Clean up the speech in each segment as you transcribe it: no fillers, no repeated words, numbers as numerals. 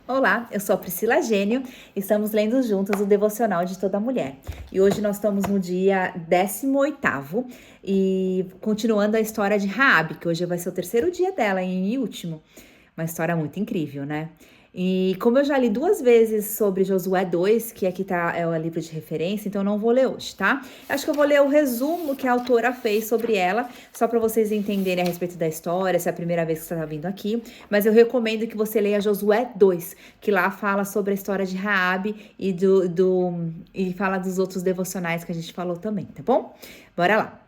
Olá, eu sou a Priscila Gênio e estamos lendo juntas o Devocional de Toda Mulher. E hoje nós estamos no dia 18º e continuando a história de Raabe, que hoje vai ser o terceiro dia dela e último. Uma história muito incrível, né? E como eu já li 2 vezes sobre Josué 2, que aqui é o livro de referência, então eu não vou ler hoje, tá? Acho que eu vou ler o resumo que a autora fez sobre ela, só para vocês entenderem a respeito da história, se é a primeira vez que você tá vindo aqui. Mas eu recomendo que você leia Josué 2, que lá fala sobre a história de Raabe e fala dos outros devocionais que a gente falou também, tá bom? Bora lá.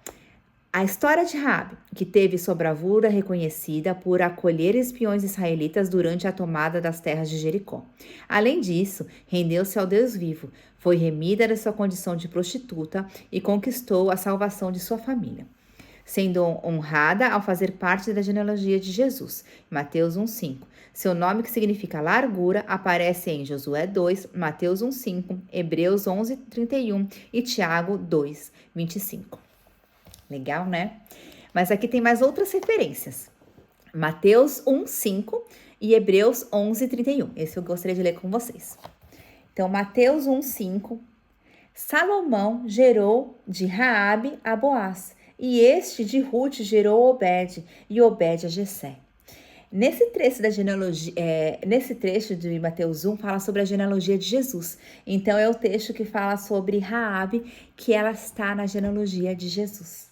A história de Raabe, que teve sua bravura reconhecida por acolher espiões israelitas durante a tomada das terras de Jericó. Além disso, rendeu-se ao Deus vivo, foi remida da sua condição de prostituta e conquistou a salvação de sua família, sendo honrada ao fazer parte da genealogia de Jesus. Mateus 1:5. Seu nome, que significa largura, aparece em Josué 2, Mateus 1:5, Hebreus 11:31 e Tiago 2:25. Legal, né? Mas aqui tem mais outras referências. Mateus 1:5 e Hebreus 11:31. Esse eu gostaria de ler com vocês. Então, Mateus 1:5. Salomão gerou de Raabe a Boaz, e este de Ruth gerou Obed, e Obed a Jessé. Nesse trecho da genealogia, nesse trecho de Mateus 1 fala sobre a genealogia de Jesus. Então é o texto que fala sobre Raabe, que ela está na genealogia de Jesus.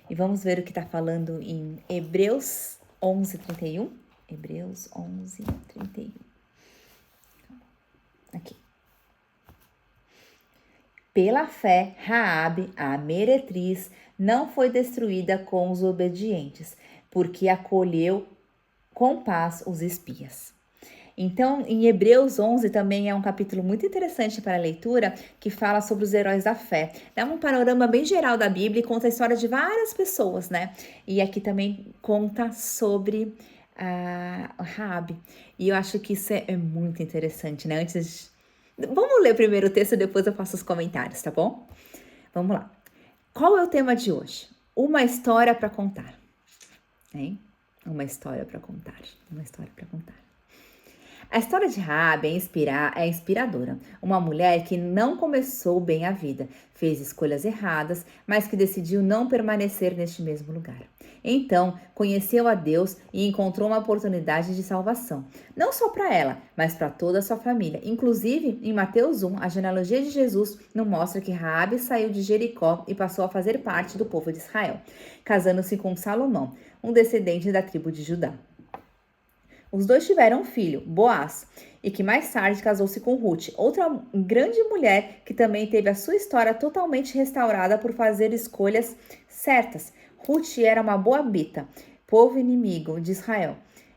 E vamos ver o que está falando em Hebreus 11:31. Hebreus 11:31. Aqui. Pela fé, Raabe, a meretriz, não foi destruída com os obedientes, porque acolheu com paz os espias. Então, em Hebreus 11 também é um capítulo muito interessante para a leitura, que fala sobre os heróis da fé. Dá um panorama bem geral da Bíblia e conta a história de várias pessoas, né? E aqui também conta sobre Raabe. E eu acho que isso é muito interessante, né? Vamos ler primeiro o texto e depois eu faço os comentários, tá bom? Vamos lá. Qual é o tema de hoje? Uma história para contar. Hein? Uma história para contar. Uma história para contar. A história de Raabe é inspiradora. Uma mulher que não começou bem a vida, fez escolhas erradas, mas que decidiu não permanecer neste mesmo lugar. Então, conheceu a Deus e encontrou uma oportunidade de salvação, não só para ela, mas para toda a sua família. Inclusive, em Mateus 1, a genealogia de Jesus nos mostra que Raabe saiu de Jericó e passou a fazer parte do povo de Israel, casando-se com Salomão, um descendente da tribo de Judá. Os dois tiveram um filho, Boaz, e que mais tarde casou-se com Ruth, outra grande mulher que também teve a sua história totalmente restaurada por fazer escolhas certas. Ruth era uma moabita, povo inimigo de Israel,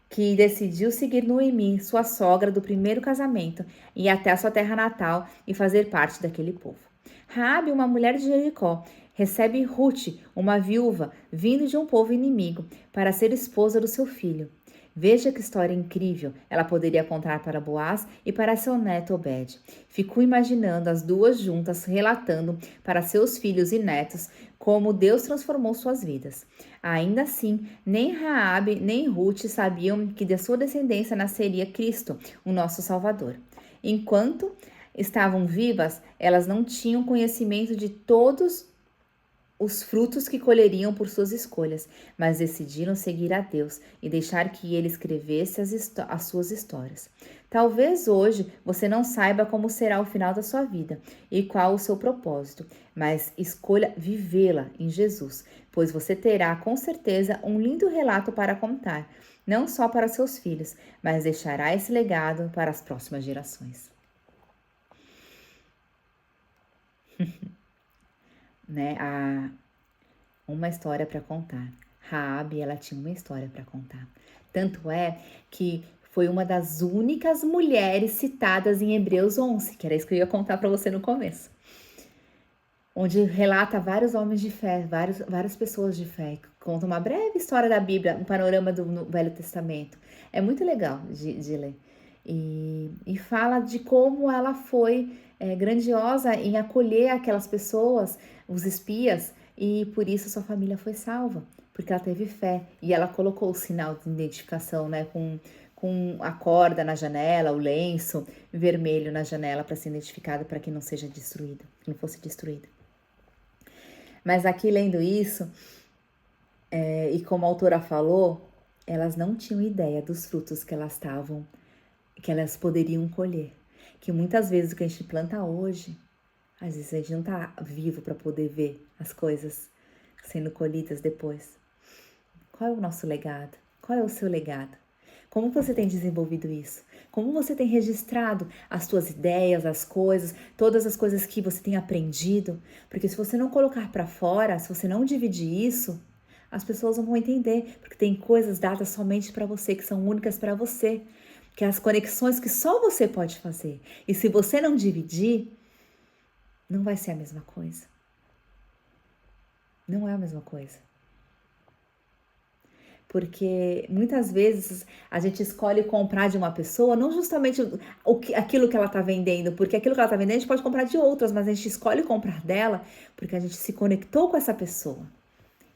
que decidiu seguir Noemi, sua sogra do primeiro casamento, e ir até a sua terra natal e fazer parte daquele povo. Raabe, uma mulher de Jericó, recebe Ruth, uma viúva, vindo de um povo inimigo, para ser esposa do seu filho. Veja que história incrível ela poderia contar para Boaz e para seu neto Obed. Fico imaginando as duas juntas relatando para seus filhos e netos como Deus transformou suas vidas. Ainda assim, nem Raabe nem Ruth sabiam que de sua descendência nasceria Cristo, o nosso Salvador. Enquanto estavam vivas, elas não tinham conhecimento de todos os frutos que colheriam por suas escolhas, mas decidiram seguir a Deus e deixar que Ele escrevesse as suas histórias. Talvez hoje você não saiba como será o final da sua vida e qual o seu propósito, mas escolha vivê-la em Jesus, pois você terá com certeza um lindo relato para contar, não só para seus filhos, mas deixará esse legado para as próximas gerações. Né? Uma história para contar. Raabe, ela tinha uma história para contar. Tanto é que foi uma das únicas mulheres citadas em Hebreus 11, que era isso que eu ia contar para você no começo. Onde relata vários homens de fé, várias pessoas de fé, conta uma breve história da Bíblia, um panorama do Velho Testamento. É muito legal de ler. E fala de como ela foi grandiosa em acolher aquelas pessoas, os espias, e por isso sua família foi salva, porque ela teve fé e ela colocou o sinal de identificação, né, com com a corda na janela, o lenço vermelho na janela para ser identificado, para que não seja destruído, que não fosse destruído. Mas aqui lendo isso, e como a autora falou, elas não tinham ideia dos frutos que elas poderiam colher. Que muitas vezes o que a gente planta hoje, às vezes a gente não está vivo para poder ver as coisas sendo colhidas depois. Qual é o nosso legado? Qual é o seu legado? Como você tem desenvolvido isso? Como você tem registrado as suas ideias, as coisas, todas as coisas que você tem aprendido? Porque se você não colocar para fora, se você não dividir isso, as pessoas não vão entender, porque tem coisas dadas somente para você, que são únicas para você, que é as conexões que só você pode fazer. E se você não dividir, não vai ser a mesma coisa. Não é a mesma coisa. Porque muitas vezes a gente escolhe comprar de uma pessoa, não justamente aquilo que ela está vendendo, porque aquilo que ela está vendendo a gente pode comprar de outras, mas a gente escolhe comprar dela porque a gente se conectou com essa pessoa.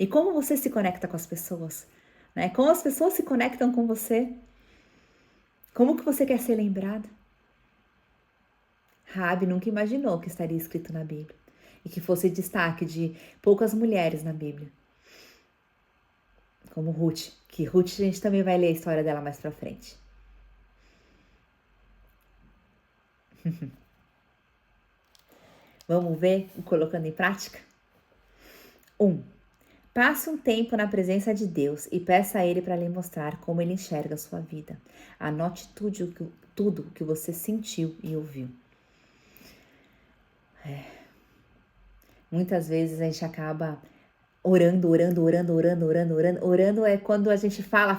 E como você se conecta com as pessoas? Né? Como as pessoas se conectam com você? Como que você quer ser lembrado? Raabe nunca imaginou que estaria escrito na Bíblia e que fosse destaque de poucas mulheres na Bíblia. Como Ruth, que Ruth a gente também vai ler a história dela mais pra frente. Vamos ver colocando em prática? 1. Passe um tempo na presença de Deus e peça a Ele para lhe mostrar como Ele enxerga a sua vida. Anote tudo que você sentiu e ouviu. Muitas vezes a gente acaba orando. Orando é quando a gente fala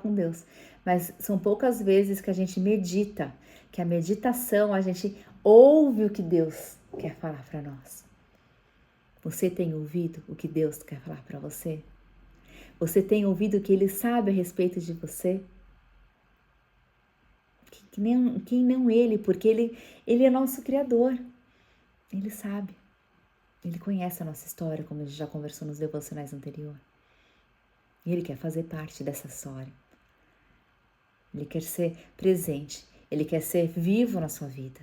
com Deus. Mas são poucas vezes que a gente medita, que a meditação a gente ouve o que Deus quer falar para nós. Você tem ouvido o que Deus quer falar para você? Você tem ouvido o que Ele sabe a respeito de você? Quem não Ele, porque Ele é nosso Criador. Ele sabe. Ele conhece a nossa história, como a gente já conversou nos devocionais anteriores. E Ele quer fazer parte dessa história. Ele quer ser presente. Ele quer ser vivo na sua vida.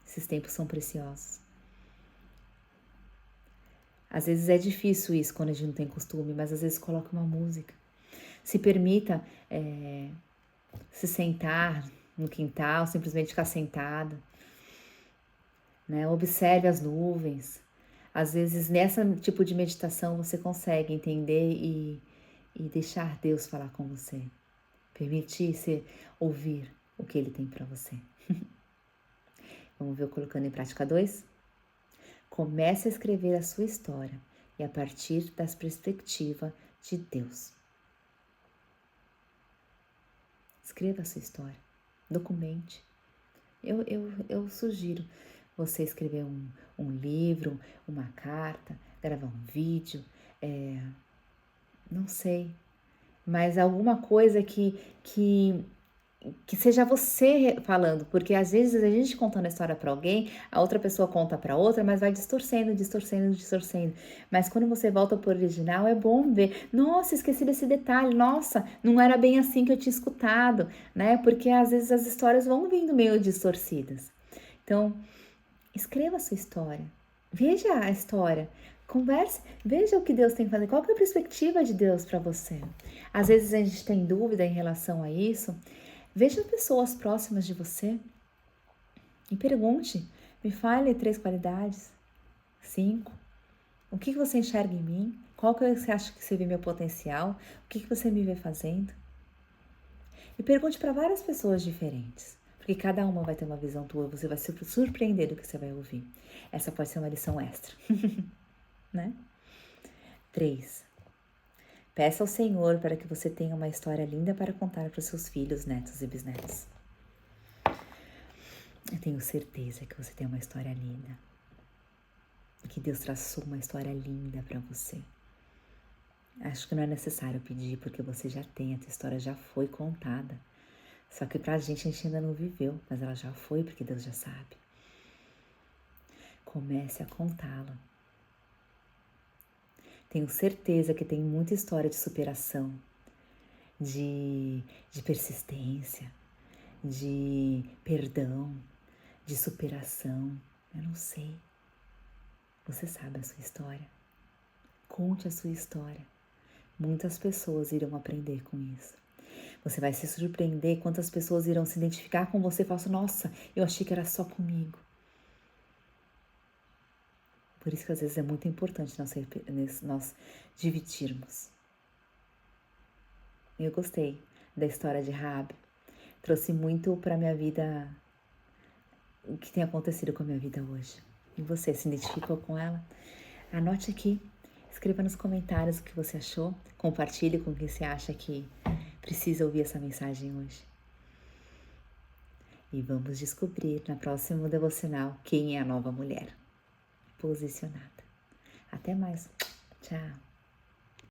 Esses tempos são preciosos. Às vezes é difícil isso quando a gente não tem costume, mas às vezes coloca uma música. Se permita se sentar no quintal, simplesmente ficar sentada. Né? Observe as nuvens. Às vezes, nessa tipo de meditação, você consegue entender e deixar Deus falar com você. Permitir-se ouvir o que Ele tem para você. Vamos ver colocando em prática 2? Comece a escrever a sua história e a partir da perspectiva de Deus. Escreva a sua história. Documente. Eu sugiro você escrever um livro, uma carta, gravar um vídeo, não sei, mas alguma coisa que seja você falando, porque às vezes a gente contando a história para alguém, a outra pessoa conta para outra, mas vai distorcendo. Mas quando você volta pro original, é bom ver, nossa, esqueci desse detalhe, nossa, não era bem assim que eu tinha escutado, né? Porque às vezes as histórias vão vindo meio distorcidas. Então, escreva a sua história, veja a história, converse, veja o que Deus tem fazer, qual que é a perspectiva de Deus para você. Às vezes a gente tem dúvida em relação a isso. Veja pessoas próximas de você e pergunte, me fale 3 qualidades, 5, o que você enxerga em mim, qual que você acha que você vê meu potencial, o que você me vê fazendo. E pergunte para várias pessoas diferentes, porque cada uma vai ter uma visão tua, você vai se surpreender do que você vai ouvir. Essa pode ser uma lição extra, né? 3. Peça ao Senhor para que você tenha uma história linda para contar para os seus filhos, netos e bisnetos. Eu tenho certeza que você tem uma história linda. Que Deus traçou uma história linda para você. Acho que não é necessário pedir, porque você já tem, a tua história já foi contada. Só que pra gente ainda não viveu, mas ela já foi, porque Deus já sabe. Comece a contá-la. Tenho certeza que tem muita história de superação, de persistência, de perdão, de superação. Eu não sei. Você sabe a sua história? Conte a sua história. Muitas pessoas irão aprender com isso. Você vai se surpreender quantas pessoas irão se identificar com você e falar assim, nossa, eu achei que era só comigo. Por isso que às vezes é muito importante nós dividirmos. Eu gostei da história de Raabe. Trouxe muito para minha vida o que tem acontecido com a minha vida hoje. E você se identificou com ela? Anote aqui, escreva nos comentários o que você achou, compartilhe com quem você acha que precisa ouvir essa mensagem hoje. E vamos descobrir na próxima devocional quem é a nova mulher posicionada. Até mais. Tchau.